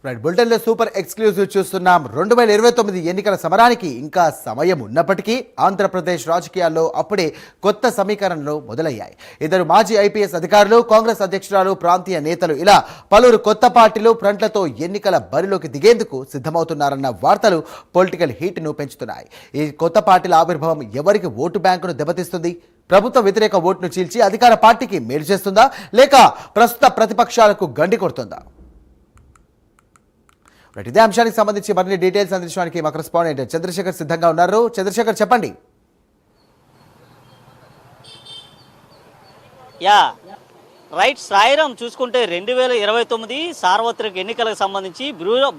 Right బులెటిన్లో super exclusive చూస్తున్నాం. 2029 ఎన్నికల సమరానికి ఇంకా సమయం ఉన్నప్పటికీ ఆంధ్రప్రదేశ్ రాజకీయాల్లో అప్పుడే కొత్త సమీకరణలు మొదలయ్యాయి. ఇద్దరు మాజీ ఐపీఎస్ అధికారులు, కాంగ్రెస్ అధ్యక్షురాలు, ప్రాంతీయ నేతలు ఇలా పలువురు కొత్త పార్టీలు ఫ్రంట్లతో ఎన్నికల బరిలోకి దిగేందుకు సిద్ధమవుతున్నారన్న వార్తలు పొలిటికల్ హీట్ను పెంచుతున్నాయి. ఈ కొత్త పార్టీల ఆవిర్భావం ఎవరికి ఓటు బ్యాంకును దెబ్బతీస్తుంది? ప్రభుత్వ వ్యతిరేక ఓటును చీల్చి అధికార పార్టీకి మేలు చేస్తుందా, లేక ప్రస్తుత ప్రతిపక్షాలకు గండి కొడుతుందా? ఇదే అంశానికి సంబంధించి మరిన్ని డీటెయిల్స్ అందించడానికి మా కరెస్పాండెంట్ చంద్రశేఖర్ సిద్ధంగా ఉన్నారు. చంద్రశేఖర్, చెప్పండి. రైట్ సాయిరామ్, చూసుకుంటే 2029 సార్వత్రిక ఎన్నికలకు సంబంధించి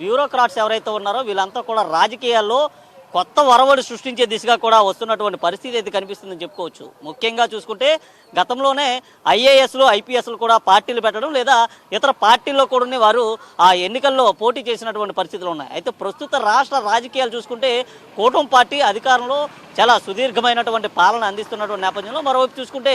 బ్యూరోక్రాట్స్ ఎవరైతే ఉన్నారో వీళ్ళంతా కూడా రాజకీయాల్లో కొత్త వరవడి సృష్టించే దిశగా కూడా వస్తున్నటువంటి పరిస్థితి అయితే కనిపిస్తుందని చెప్పుకోవచ్చు. ముఖ్యంగా చూసుకుంటే గతంలోనే ఐఏఎస్లు, ఐపీఎస్లు కూడా పార్టీలు పెట్టడం లేదా ఇతర పార్టీల్లో కూడా వారు ఆ ఎన్నికల్లో పోటీ చేసినటువంటి పరిస్థితులు ఉన్నాయి. అయితే ప్రస్తుత రాష్ట్ర రాజకీయాలు చూసుకుంటే కూటమి పార్టీ అధికారంలో చాలా సుదీర్ఘమైనటువంటి పాలన అందిస్తున్నటువంటి నేపథ్యంలో మరోవైపు చూసుకుంటే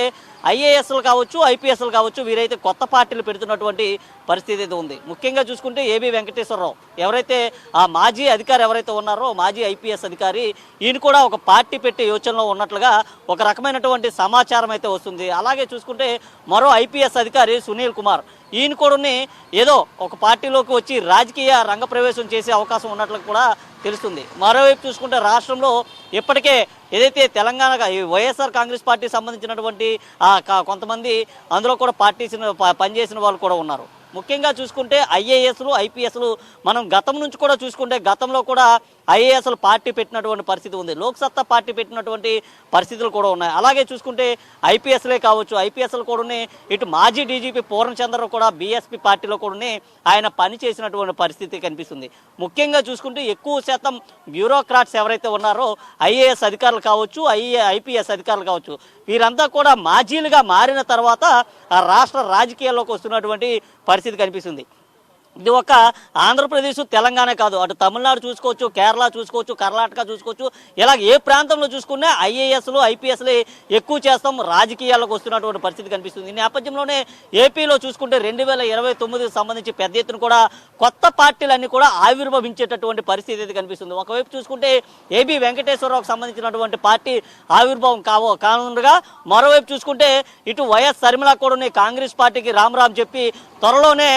ఐఏఎస్లు కావచ్చు, ఐపీఎస్లు కావచ్చు, వీరైతే కొత్త పార్టీలు పెడుతున్నటువంటి పరిస్థితి అయితే ఉంది. ముఖ్యంగా చూసుకుంటే ఏబి వెంకటేశ్వరరావు ఎవరైతే ఆ మాజీ అధికారి ఎవరైతే ఉన్నారో, మాజీ ఐపీఎస్ అధికారి, ఈయన కూడా ఒక పార్టీ పెట్టే యోచనలో ఉన్నట్లుగా ఒక రకమైనటువంటి సమాచారం అయితే వస్తుంది. అలాగే చూసుకుంటే మరో ఐపీఎస్ అధికారి సునీల్ కుమార్, ఈయన కూడా ఏదో ఒక పార్టీలోకి వచ్చి రాజకీయ రంగప్రవేశం చేసే అవకాశం ఉన్నట్లు కూడా తెలుస్తుంది. మరోవైపు చూసుకుంటే రాష్ట్రంలో ఇప్పటికే ఏదైతే తెలంగాణ వైఎస్ఆర్ కాంగ్రెస్ పార్టీ సంబంధించినటువంటి కొంతమంది అందులో కూడా పనిచేసిన వాళ్ళు కూడా ఉన్నారు. ముఖ్యంగా చూసుకుంటే ఐఏఎస్లు, ఐపీఎస్లు మనం గతం నుంచి కూడా చూసుకుంటే గతంలో కూడా ఐఏఎస్లు పార్టీ పెట్టినటువంటి పరిస్థితి ఉంది. లోక్సత్తా పార్టీ పెట్టినటువంటి పరిస్థితులు కూడా ఉన్నాయి. అలాగే చూసుకుంటే ఐపీఎస్లే కావచ్చు, ఐపీఎస్లు కూడా ఇటు మాజీ డీజీపీ పూర్ణచంద్రరావు కూడా బీఎస్పీ పార్టీలో కూడా ఆయన పని చేసినటువంటి పరిస్థితి కనిపిస్తుంది. ముఖ్యంగా చూసుకుంటే ఎక్కువ శాతం బ్యూరోక్రాట్స్ ఎవరైతే ఉన్నారో ఐఏఎస్ అధికారులు కావచ్చు, ఐపీఎస్ అధికారులు కావచ్చు, వీరంతా కూడా మాజీలుగా మారిన తర్వాత ఆ రాష్ట్ర రాజకీయాల్లోకి వస్తున్నటువంటి పరిస్థితి కనిపిస్తుంది. ఇది ఒక ఆంధ్రప్రదేశ్, తెలంగాణ కాదు, అటు తమిళనాడు చూసుకోవచ్చు, కేరళ చూసుకోవచ్చు, కర్ణాటక చూసుకోవచ్చు, ఇలా ఏ ప్రాంతంలో చూసుకున్నా ఐఏఎస్లు, ఐపీఎస్లు ఎక్కువ చేస్తాం రాజకీయాలకు వస్తున్నటువంటి పరిస్థితి కనిపిస్తుంది. ఈ నేపథ్యంలోనే ఏపీలో చూసుకుంటే 2029 సంబంధించి పెద్ద ఎత్తున కూడా కొత్త పార్టీలన్నీ కూడా ఆవిర్భవించేటటువంటి పరిస్థితి అయితే కనిపిస్తుంది. ఒకవైపు చూసుకుంటే ఏబి వెంకటేశ్వరరావుకు సంబంధించినటువంటి పార్టీ ఆవిర్భావం కానుండగా, మరోవైపు చూసుకుంటే ఇటు వైఎస్ షర్మిల కూడా కాంగ్రెస్ పార్టీకి రామ్ చెప్పి త్వరలోనే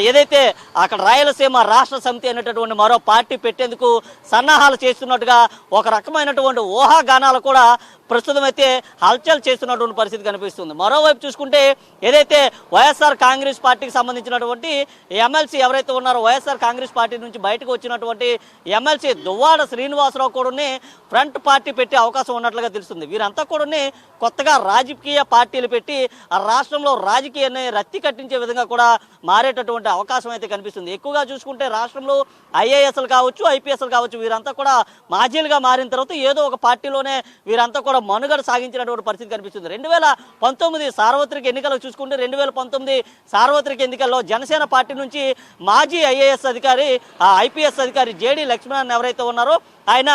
ఏదైతే అక్కడ రాయలసీమ రాష్ట్ర సమితి అనేటటువంటి మరో పార్టీ పెట్టేందుకు సన్నాహాలు చేస్తున్నట్టుగా ఒక రకమైనటువంటి ఊహాగానాలు కూడా ప్రస్తుతం అయితే హల్చల్ చేస్తున్నటువంటి పరిస్థితి కనిపిస్తుంది. మరోవైపు చూసుకుంటే ఏదైతే వైఎస్ఆర్ కాంగ్రెస్ పార్టీకి సంబంధించినటువంటి ఎమ్మెల్సీ ఎవరైతే ఉన్నారో, వైఎస్ఆర్ కాంగ్రెస్ పార్టీ నుంచి బయటకు వచ్చినటువంటి ఎమ్మెల్సీ దువ్వాడ శ్రీనివాసరావు కూడా ఫ్రంట్ పార్టీ పెట్టే అవకాశం ఉన్నట్లుగా తెలుస్తుంది. వీరంతా కూడా కొత్తగా రాజకీయ పార్టీలు పెట్టి ఆ రాష్ట్రంలో రాజకీయాన్ని రత్తి కట్టించే విధంగా కూడా మారేటటువంటి అవకాశం అయితే కనిపిస్తుంది. ఎక్కువగా చూసుకుంటే రాష్ట్రంలో ఐఏఎస్లు కావచ్చు, ఐపీఎస్లు కావచ్చు, వీరంతా కూడా మాజీలుగా మారిన తర్వాత ఏదో ఒక పార్టీలోనే వీరంతా కూడా మనుగడ సాగించినటువంటి పరిస్థితి కనిపిస్తుంది. 2019 సార్వత్రిక ఎన్నికలు చూసుకుంటే 2019 సార్వత్రిక ఎన్నికల్లో జనసేన పార్టీ నుంచి మాజీ ఐఏఎస్ అధికారి, ఐపీఎస్ అధికారి జేడి లక్ష్మణ్ ఎవరైతే ఉన్నారో ఆయన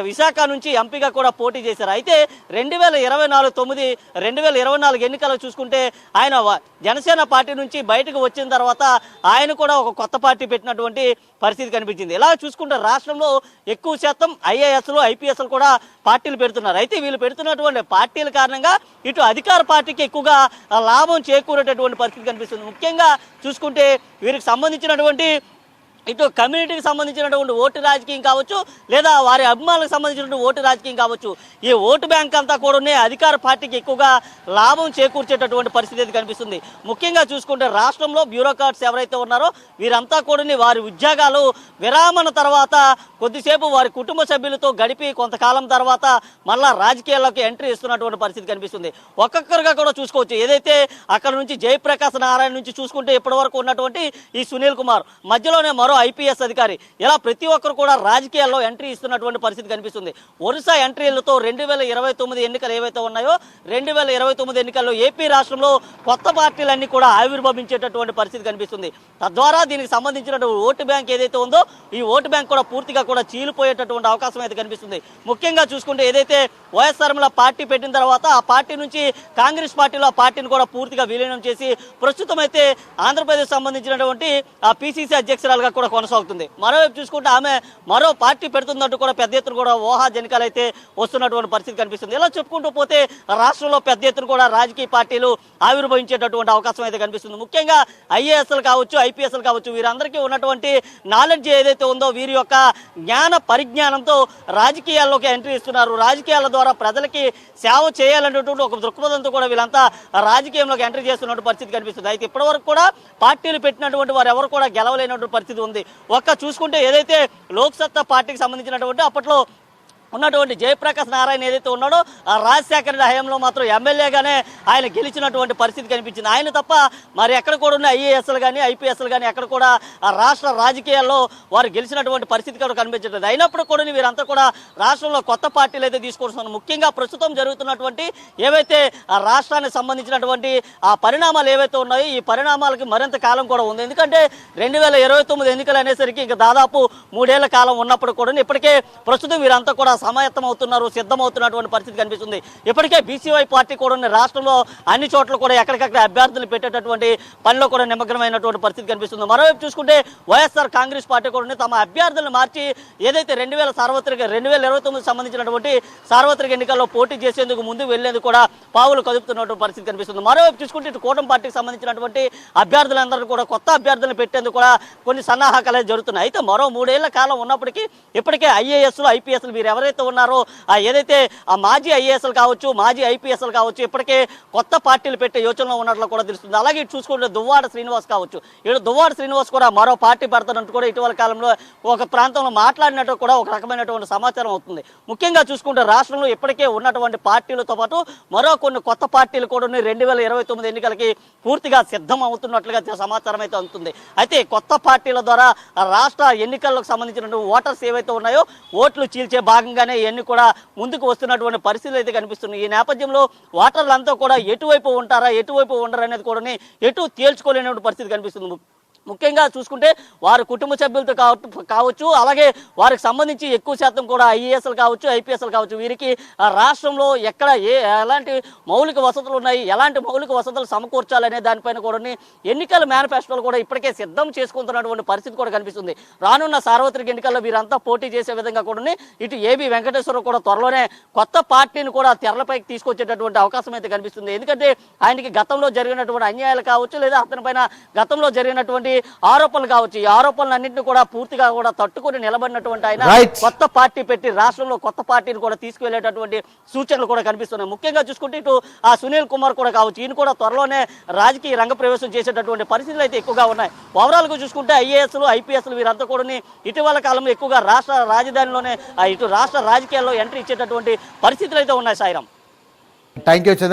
విశాఖ నుంచి ఎంపీగా కూడా పోటీ చేశారు. అయితే 2024 ఎన్నికలు చూసుకుంటే ఆయన జనసేన పార్టీ నుంచి బయటకు వచ్చిన తర్వాత ఆయన కూడా ఒక కొత్త పార్టీ పెట్టినటువంటి పరిస్థితి కనిపించింది. ఇలా చూసుకుంటే రాష్ట్రంలో ఎక్కువ శాతం ఐఏఎస్లు, ఐపీఎస్లు కూడా పార్టీలు పెడుతున్నారు. అయితే వీళ్ళు పెడుతున్నటువంటి పార్టీల కారణంగా ఇటు అధికార పార్టీకి ఎక్కువగా లాభం చేకూరేటటువంటి పరిస్థితి కనిపిస్తుంది. ముఖ్యంగా చూసుకుంటే వీరికి సంబంధించినటువంటి ఇటు కమ్యూనిటీకి సంబంధించినటువంటి ఓటు రాజకీయం కావచ్చు, లేదా వారి అభిమానులకు సంబంధించినటువంటి ఓటు రాజకీయం కావచ్చు, ఈ ఓటు బ్యాంక్ అంతా కూడా అధికార పార్టీకి ఎక్కువగా లాభం చేకూర్చేటటువంటి పరిస్థితి అయితే కనిపిస్తుంది. ముఖ్యంగా చూసుకుంటే రాష్ట్రంలో బ్యూరోక్రాట్స్ ఎవరైతే ఉన్నారో వీరంతా కూడా వారి ఉద్యోగాలు విరామణ తర్వాత కొద్దిసేపు వారి కుటుంబ సభ్యులతో గడిపి కొంతకాలం తర్వాత మళ్ళా రాజకీయాల్లోకి ఎంట్రీ ఇస్తున్నటువంటి పరిస్థితి కనిపిస్తుంది. ఒక్కొక్కరుగా కూడా చూసుకోవచ్చు. ఏదైతే అక్కడ నుంచి జయప్రకాశ్ నారాయణ నుంచి చూసుకుంటే ఇప్పటి వరకు ఉన్నటువంటి ఈ సునీల్ కుమార్, మధ్యలోనే మరో ఐపీఎస్ అధికారి, ఇలా ప్రతి ఒక్కరు కూడా రాజకీయాల్లో ఎంట్రీ ఇస్తున్నటువంటి పరిస్థితి కనిపిస్తుంది. వరుస ఎంట్రీలతో 2029 ఎన్నికలు ఏవైతే ఉన్నాయో 2029 ఎన్నికల్లో ఏపీ రాష్ట్రంలో కొత్త పార్టీలన్నీ కూడా ఆవిర్భవించేటటువంటి పరిస్థితి కనిపిస్తుంది. తద్వారా దీనికి సంబంధించినటువంటి ఓటు బ్యాంక్ ఏదైతే ఉందో ఈ ఓటు బ్యాంక్ కూడా పూర్తిగా కూడా చీలిపోయేటటువంటి అవకాశం అయితే కనిపిస్తుంది. ముఖ్యంగా చూసుకుంటే ఏదైతే వైఎస్ షర్మిల పార్టీ పెట్టిన తర్వాత ఆ పార్టీ నుంచి కాంగ్రెస్ పార్టీలో ఆ పార్టీని కూడా పూర్తిగా విలీనం చేసి ప్రస్తుతం అయితే ఆంధ్రప్రదేశ్ సంబంధించినటువంటి ఆ పీసీసీ అధ్యక్షురాలుగా కూడా కూడా కొనసాగుతుంది. మరోవైపు చూసుకుంటే ఆమె మరో పార్టీ పెడుతుందంటూ కూడా పెద్ద ఎత్తున కూడా ఊహాజనికాలు అయితే వస్తున్నటువంటి పరిస్థితి కనిపిస్తుంది. ఇలా చెప్పుకుంటూ పోతే రాష్ట్రంలో పెద్ద ఎత్తున కూడా రాజకీయ పార్టీలు ఆవిర్భవించేటటువంటి అవకాశం అయితే కనిపిస్తుంది. ముఖ్యంగా ఐఏఎస్లు కావచ్చు, ఐపీఎస్లు కావచ్చు, వీరందరికీ ఉన్నటువంటి నాలెడ్జ్ ఏదైతే ఉందో, వీరి యొక్క జ్ఞాన పరిజ్ఞానంతో రాజకీయాల్లోకి ఎంట్రీ ఇస్తున్నారు. రాజకీయాల ద్వారా ప్రజలకి సేవ చేయాలనేటువంటి ఒక దృక్పథంతో కూడా వీళ్ళంతా రాజకీయంలోకి ఎంట్రీ చేస్తున్నటువంటి పరిస్థితి కనిపిస్తుంది. అయితే ఇప్పటివరకు కూడా పార్టీలు పెట్టినటువంటి వారు ఎవరు కూడా గెలవలేనటువంటి పరిస్థితి ఉంది. చూసుకుంటే ఏదైతే లోక్సత్తా పార్టీకి సంబంధించినటువంటి అప్పట్లో ఉన్నటువంటి జయప్రకాష్ నారాయణ ఏదైతే ఉన్నాడో, ఆ రాజశేఖర రెడ్డి హయాంలో మాత్రం ఎమ్మెల్యేగానే ఆయన గెలిచినటువంటి పరిస్థితి కనిపించింది. ఆయన తప్ప మరి ఎక్కడ కూడా ఉన్న ఐఏఎస్లు కానీ ఐపీఎస్లు కానీ ఎక్కడ కూడా ఆ రాష్ట్ర రాజకీయాల్లో వారు గెలిచినటువంటి పరిస్థితి కూడా కనిపించట్లేదు. అయినప్పుడు కూడా వీరంతా కూడా రాష్ట్రంలో కొత్త పార్టీలు అయితే తీసుకొస్తున్నారు. ముఖ్యంగా ప్రస్తుతం జరుగుతున్నటువంటి ఏవైతే ఆ రాష్ట్రానికి సంబంధించినటువంటి ఆ పరిణామాలు ఏవైతే ఉన్నాయో, ఈ పరిణామాలకి మరింత కాలం కూడా ఉంది. ఎందుకంటే 2029 ఎన్నికలు అనేసరికి ఇంకా దాదాపు 3 ఏళ్ల కాలం ఉన్నప్పుడు కూడా ఇప్పటికే ప్రస్తుతం వీరంతా కూడా సమాయత్తం అవుతున్నారు, సిద్ధమవుతున్నటువంటి పరిస్థితి కనిపిస్తుంది. ఇప్పటికే బీసీవై పార్టీ కూడా రాష్ట్రంలో అన్ని చోట్ల కూడా ఎక్కడికక్కడ అభ్యర్థులు పెట్టేటటువంటి పనిలో కూడా నిమగ్నమైనటువంటి పరిస్థితి కనిపిస్తుంది. మరోవైపు చూసుకుంటే వైఎస్ఆర్ కాంగ్రెస్ పార్టీ కూడా తమ అభ్యర్థులను మార్చి ఏదైతే 2029 సంబంధించినటువంటి సార్వత్రిక ఎన్నికల్లో పోటీ చేసేందుకు ముందు వెళ్లేందుకు కూడా పావులు కదుపుతున్నటువంటి పరిస్థితి కనిపిస్తుంది. మరోవైపు చూసుకుంటే ఇటు కూటమి పార్టీకి సంబంధించినటువంటి అభ్యర్థులందరూ కూడా కొత్త అభ్యర్థులను పెట్టేందుకు కూడా కొన్ని సన్నాహకాలు జరుగుతున్నాయి. అయితే మరో 3 ఏళ్ల కాలం ఉన్నప్పటికీ ఇప్పటికే ఐఏఎస్లు ఐపీఎస్లు వీరు ఎవరైతే ఉన్నారో, ఏదైతే ఆ మాజీ ఐఏఎస్లు కావచ్చు, మాజీ ఐపీఎస్లు కావచ్చు, ఇప్పటికే కొత్త పార్టీలు పెట్టే యోచనలో ఉన్నట్లు కూడా తెలుస్తుంది. అలాగే చూసుకుంటే దువ్వాడ శ్రీనివాస్ కావచ్చు, ఇటు దువ్వాడ శ్రీనివాస్ కూడా మరో పార్టీ పెడతానంటూ కూడా ఇటీవల కాలంలో ఒక ప్రాంతంలో మాట్లాడినట్టు కూడా ఒక రకమైనటువంటి సమాచారం అవుతుంది. ముఖ్యంగా చూసుకుంటే రాష్ట్రంలో ఇప్పటికే ఉన్నటువంటి పార్టీలతో పాటు మరో కొన్ని కొత్త పార్టీలు కూడా 2029 ఎన్నికలకి పూర్తిగా సిద్ధం అవుతున్నట్లుగా సమాచారం అయితే అందుతుంది. అయితే కొత్త పార్టీల ద్వారా రాష్ట్ర ఎన్నికలకు సంబంధించినటువంటి ఓటర్స్ ఏవైతే ఉన్నాయో, ఓట్లు చీల్చే భాగంగానే ఇవన్నీ కూడా ముందుకు వస్తున్నటువంటి పరిస్థితులు అయితే కనిపిస్తున్నాయి. ఈ నేపథ్యంలో ఓటర్లంతా కూడా ఎటువైపు ఉంటారా, ఎటువైపు ఉండరు అనేది కూడా ఎటు తేల్చుకోలేనటువంటి పరిస్థితి కనిపిస్తుంది. ముఖ్యంగా చూసుకుంటే వారి కుటుంబ సభ్యులతో కావచ్చు, అలాగే వారికి సంబంధించి ఎక్కువ శాతం కూడా ఐఏఎస్లు కావచ్చు, ఐపీఎస్లు కావచ్చు, వీరికి రాష్ట్రంలో ఎక్కడ ఎలాంటి మౌలిక వసతులు ఉన్నాయి, ఎలాంటి మౌలిక వసతులు సమకూర్చాలనే దానిపైన కూడా ఎన్నికల మేనిఫెస్టోలు కూడా ఇప్పటికే సిద్ధం చేసుకుంటున్నటువంటి పరిస్థితి కూడా కనిపిస్తుంది. రానున్న సార్వత్రిక ఎన్నికల్లో వీరంతా పోటీ చేసే విధంగా కూడా ఇటు ఏబీ వెంకటేశ్వరరావు కూడా త్వరలోనే కొత్త పార్టీని కూడా తెరలపైకి తీసుకొచ్చేటటువంటి అవకాశం అయితే కనిపిస్తుంది. ఎందుకంటే ఆయనకి గతంలో జరిగినటువంటి అన్యాయాలు కావచ్చు, లేదా అతని పైన గతంలో జరిగినటువంటి ఆరోపణలు కావచ్చు, ఈ ఆరోపణలన్నింటినీ కూడా పూర్తిగా కూడా తట్టుకుని నిలబడినటువంటి ఆయన కొత్త పార్టీ పెట్టి రాష్ట్రంలో కొత్త పార్టీని కూడా తీసుకువెళ్లేటటువంటి సూచనలు కూడా కనిపిస్తున్నాయి. ముఖ్యంగా చూసుకుంటే ఇటు ఆ సునీల్ కుమార్ కూడా కావచ్చు, ఈయన కూడా త్వరలోనే రాజకీయ రంగ ప్రవేశం చేసేటటువంటి పరిస్థితులు అయితే ఎక్కువగా ఉన్నాయి. ఓవరాల్ గా చూసుకుంటే ఐఏఎస్లు ఐపీఎస్లు వీరంతా కూడా ఇటీవల కాలంలో ఎక్కువగా రాష్ట్ర రాజధానిలోనే ఇటు రాష్ట్ర రాజకీయాల్లో ఎంట్రీ ఇచ్చేటటువంటి పరిస్థితులు అయితే ఉన్నాయి. Sairam, thank you.